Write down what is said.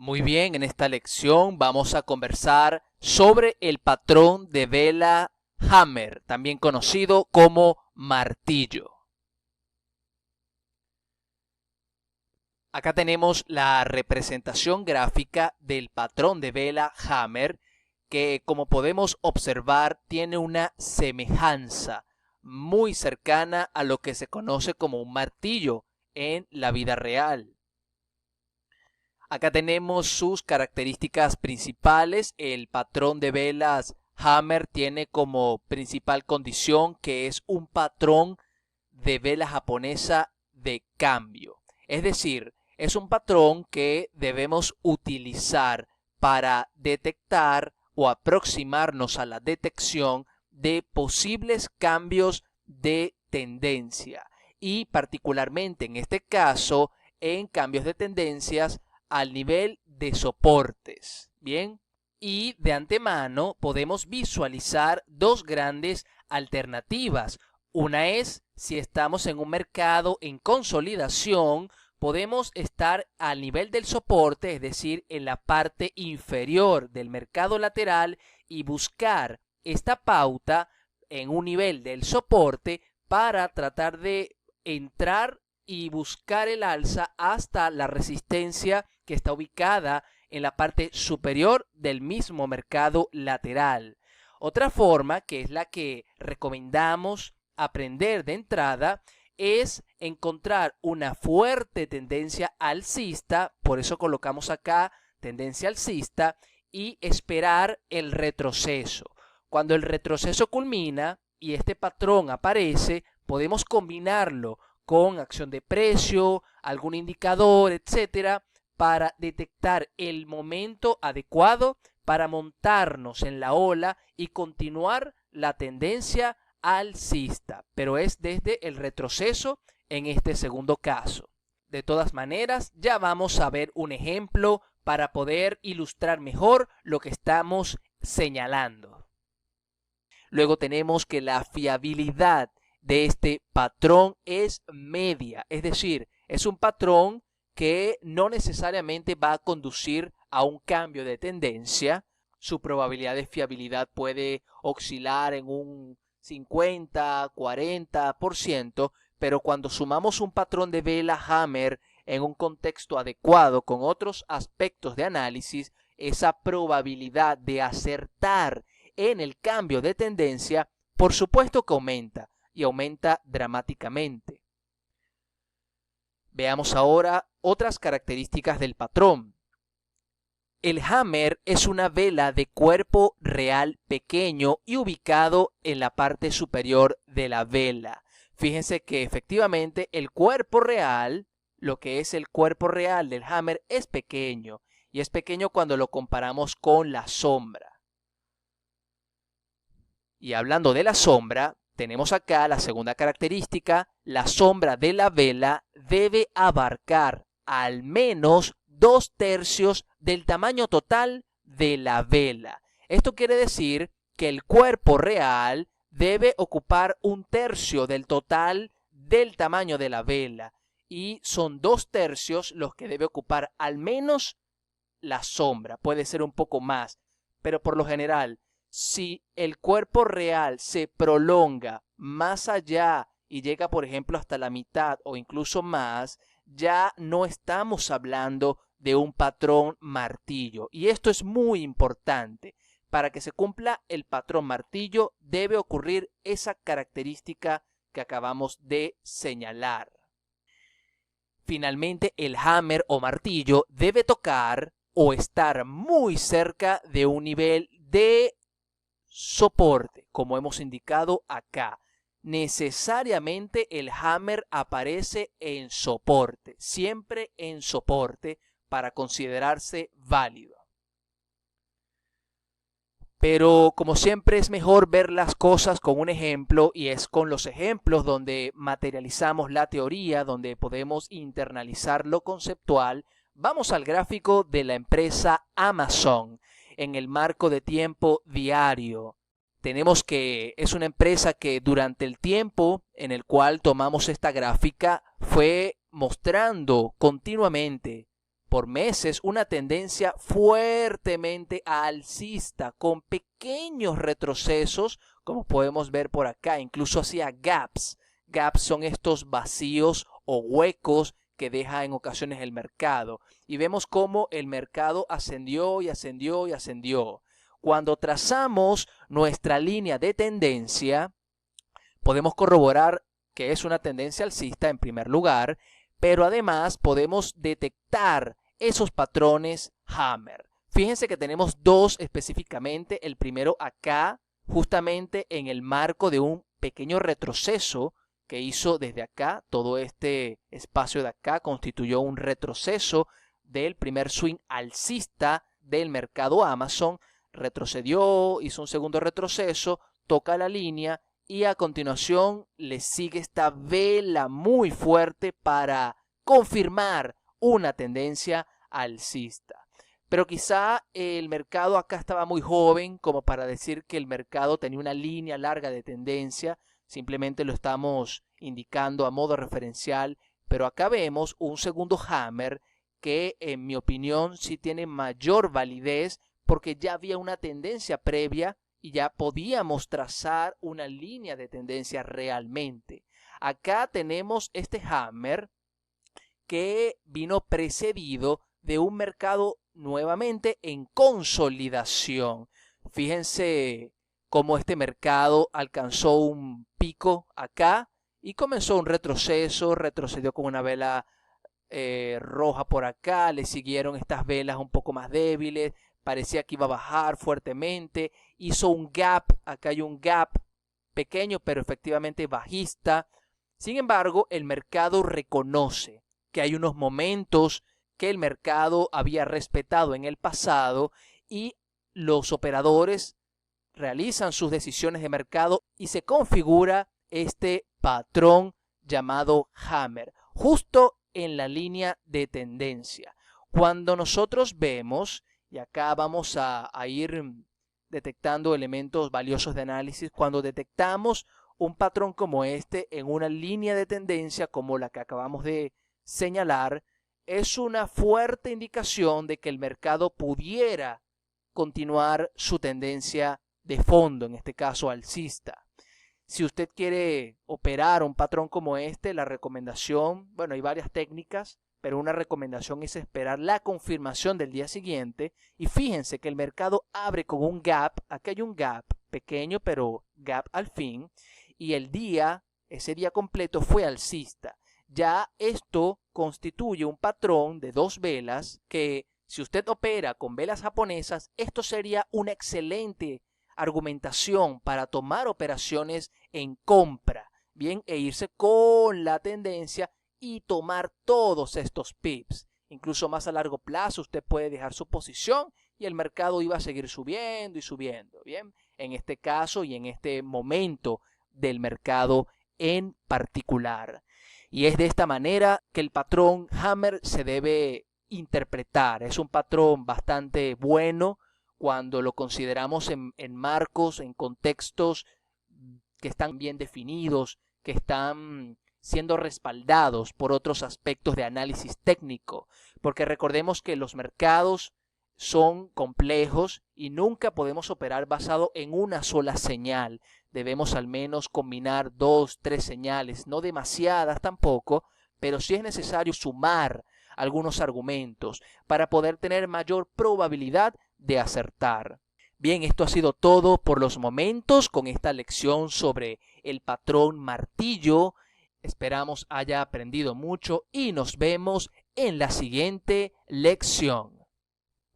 Muy bien, en esta lección vamos a conversar sobre el patrón de vela Hammer, también conocido como martillo. Acá tenemos la representación gráfica del patrón de vela Hammer, que como podemos observar tiene una semejanza muy cercana a lo que se conoce como un martillo en la vida real. Acá tenemos sus características principales. El patrón de velas Hammer tiene como principal condición que es un patrón de vela japonesa de cambio. Es decir, es un patrón que debemos utilizar para detectar o aproximarnos a la detección de posibles cambios de tendencia y particularmente en este caso en cambios de tendencias al nivel de soportes. Bien, y de antemano podemos visualizar dos grandes alternativas. Una es si estamos en un mercado en consolidación, podemos estar al nivel del soporte, es decir, en la parte inferior del mercado lateral y buscar esta pauta en un nivel del soporte para tratar de entrar y buscar el alza hasta la resistencia que está ubicada en la parte superior del mismo mercado lateral. Otra forma, que es la que recomendamos aprender de entrada, es encontrar una fuerte tendencia alcista, por eso colocamos acá tendencia alcista, y esperar el retroceso. Cuando el retroceso culmina y este patrón aparece, podemos combinarlo con acción de precio, algún indicador, etcétera, para detectar el momento adecuado para montarnos en la ola y continuar la tendencia alcista, pero es desde el retroceso en este segundo caso. De todas maneras, ya vamos a ver un ejemplo para poder ilustrar mejor lo que estamos señalando. Luego tenemos que la fiabilidad de este patrón es media, es decir, es un patrón que no necesariamente va a conducir a un cambio de tendencia. Su probabilidad de fiabilidad puede oscilar en un 50, 40%, pero cuando sumamos un patrón de vela Hammer en un contexto adecuado con otros aspectos de análisis, esa probabilidad de acertar en el cambio de tendencia, por supuesto que aumenta y aumenta dramáticamente. Veamos ahora otras características del patrón. El Hammer es una vela de cuerpo real pequeño y ubicado en la parte superior de la vela. Fíjense que efectivamente el cuerpo real, lo que es el cuerpo real del Hammer, es pequeño. Y es pequeño cuando lo comparamos con la sombra. Y hablando de la sombra, tenemos acá la segunda característica. La sombra de la vela debe abarcar al menos 2/3 del tamaño total de la vela. Esto quiere decir que el cuerpo real debe ocupar 1/3 del total del tamaño de la vela. Y son 2/3 los que debe ocupar al menos la sombra. Puede ser un poco más, pero por lo general, si el cuerpo real se prolonga más allá y llega, por ejemplo, hasta la mitad o incluso más, ya no estamos hablando de un patrón martillo. Y esto es muy importante. Para que se cumpla el patrón martillo, debe ocurrir esa característica que acabamos de señalar. Finalmente, el Hammer o martillo debe tocar o estar muy cerca de un nivel de soporte, como hemos indicado acá. Necesariamente el Hammer aparece en soporte, siempre en soporte para considerarse válido. Pero como siempre es mejor ver las cosas con un ejemplo, y es con los ejemplos donde materializamos la teoría, donde podemos internalizar lo conceptual. Vamos al gráfico de la empresa Amazon en el marco de tiempo diario. Tenemos que es una empresa que durante el tiempo en el cual tomamos esta gráfica fue mostrando continuamente por meses una tendencia fuertemente alcista con pequeños retrocesos, como podemos ver por acá. Incluso hacía gaps. Gaps son estos vacíos o huecos que deja en ocasiones el mercado. Y vemos cómo el mercado ascendió y ascendió y ascendió. Cuando trazamos nuestra línea de tendencia, podemos corroborar que es una tendencia alcista en primer lugar, pero además podemos detectar esos patrones Hammer. Fíjense que tenemos dos específicamente. El primero acá, justamente en el marco de un pequeño retroceso que hizo desde acá. Todo este espacio de acá constituyó un retroceso del primer swing alcista del mercado Amazon. Retrocedió, hizo un segundo retroceso, toca la línea y a continuación le sigue esta vela muy fuerte para confirmar una tendencia alcista. Pero quizá el mercado acá estaba muy joven como para decir que el mercado tenía una línea larga de tendencia. Simplemente lo estamos indicando a modo referencial. Pero acá vemos un segundo Hammer que en mi opinión sí tiene mayor validez porque ya había una tendencia previa y ya podíamos trazar una línea de tendencia realmente. Acá tenemos este Hammer que vino precedido de un mercado nuevamente en consolidación. Fíjense cómo este mercado alcanzó un pico acá y comenzó un retroceso, retrocedió con una vela roja por acá, le siguieron estas velas un poco más débiles, parecía que iba a bajar fuertemente, hizo un gap, acá hay un gap pequeño pero efectivamente bajista. Sin embargo, el mercado reconoce que hay unos momentos que el mercado había respetado en el pasado y los operadores realizan sus decisiones de mercado y se configura este patrón llamado Hammer, justo en la línea de tendencia. Cuando nosotros vemos, y acá vamos a ir detectando elementos valiosos de análisis, cuando detectamos un patrón como este en una línea de tendencia como la que acabamos de señalar, es una fuerte indicación de que el mercado pudiera continuar su tendencia de fondo, en este caso alcista. Si usted quiere operar un patrón como este, la recomendación, bueno, hay varias técnicas, pero una recomendación es esperar la confirmación del día siguiente y fíjense que el mercado abre con un gap, aquí hay un gap pequeño, pero gap al fin, y ese día completo fue alcista. Ya esto constituye un patrón de dos velas que si usted opera con velas japonesas, esto sería una excelente argumentación para tomar operaciones en compra, bien, e irse con la tendencia y tomar todos estos pips. Incluso más a largo plazo usted puede dejar su posición y el mercado iba a seguir subiendo y subiendo, bien, en este caso y en este momento del mercado en particular. Y es de esta manera que el patrón Hammer se debe interpretar. Es un patrón bastante bueno cuando lo consideramos en marcos, en contextos que están bien definidos, que están siendo respaldados por otros aspectos de análisis técnico, porque recordemos que los mercados son complejos y nunca podemos operar basado en una sola señal. Debemos al menos combinar 2, 3 señales, no demasiadas tampoco, pero sí es necesario sumar algunos argumentos para poder tener mayor probabilidad de acertar. Bien, esto ha sido todo por los momentos con esta lección sobre el patrón martillo. Esperamos haya aprendido mucho y nos vemos en la siguiente lección.